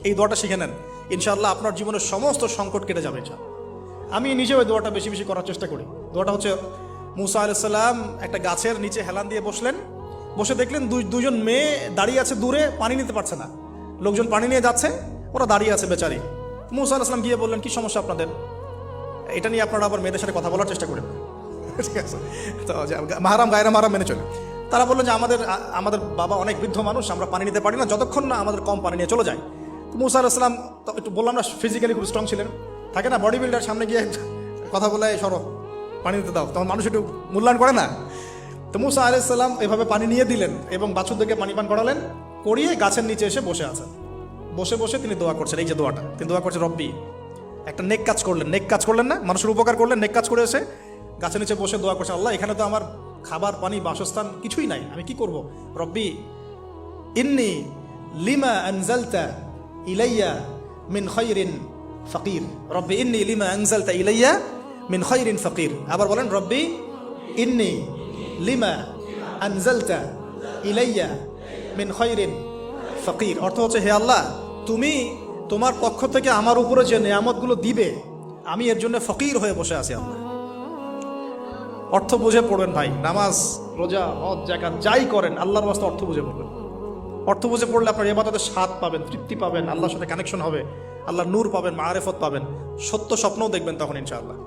এই দোয়াটা শিখে নেন, ইনশাআল্লাহ আপনার জীবনের সমস্ত সংকট কেটে যাবে। আমি নিজেও এই দোয়াটা বেশি বেশি করার চেষ্টা করি। দোয়াটা হচ্ছে, মুসা আলাইহিস সালাম একটা গাছের নিচে হেলান দিয়ে বসলেন, বসে দেখলেন দুজন মেয়ে দাঁড়িয়ে আছে দূরে, পানি নিতে পারছে না। লোকজন পানি নিয়ে যাচ্ছে, ওরা দাঁড়িয়ে আছে বেচারি। মুসা আলাইহিস সালাম গিয়ে বললেন, কি সমস্যা আপনাদের? এটা নিয়ে আপনারা আবার মেয়েদের সাথে কথা বলার চেষ্টা করেন, ঠিক আছে? তো মাহারাম গায়রা মাহারাম মেনে চলে। তারা বললেন যে আমাদের বাবা অনেক বৃদ্ধ মানুষ, আমরা পানি নিতে পারি না যতক্ষণ না আমাদের কম পানি নিয়ে চলে যায়। তো মুসা আলাইহিস সালাম একটু বললাম না, ফিজিক্যালি খুব স্ট্রং ছিলেন, থাকে না বডি বিল্ডার, সামনে গিয়ে কথা বলে সরো পানি দিতে দাও, তখন মানুষ একটু মূল্যায়ন করে না। তো মুসা আলাইহিস সালাম এভাবে পানি নিয়ে দিলেন এবং বাছুরদেরকে পানি পান করালেন, করিয়ে গাছের নিচে এসে বসে আছেন। বসে বসে তিনি দোয়া করছেন, এই যে দোয়াটা তিনি দোয়া করছেন, রব্বি, একটা নেক কাজ করলেন না, মানুষের উপকার করলেন, নেক কাজ করে এসে গাছের নিচে বসে দোয়া করছেন, আল্লাহ এখানে তো আমার খাবার পানি বাসস্থান কিছুই নাই, আমি কি করব? রব্বি ইন্নি লিমা আনজালতা ইলাইয়া মিন খায়রিন ফাকির, রব্বি ইন্নি লিমা আনজালতা ইলাইয়া মিন খায়রিন ফাকির। আবার বলেন, রব্বি ইন্নি লিমা আনজালতা ইলাইয়া মিন খায়রিন ফাকির। অর্থ হচ্ছে, হে আল্লাহ, তুমি তোমার পক্ষ থেকে আমার উপরে যে নেয়ামতগুলো দিবে, আমি এর জন্য ফকির হয়ে বসে আছি। আল্লাহ অর্থ বুঝে পড়বেন ভাই, নামাজ রোজা হজ যাকাত যাই করেন আল্লাহর ওয়াস্তে অর্থ বুঝে পড়বেন। অর্থ বুঝে পড়লে আপনার ইবাদতের স্বাদ পাবেন, তৃপ্তি পাবেন, আল্লাহর সাথে কানেকশন হবে, আল্লাহর নূর পাবেন, মাআরিফত পাবেন, সত্য স্বপ্নও দেখবেন তখন ইনশাআল্লাহ।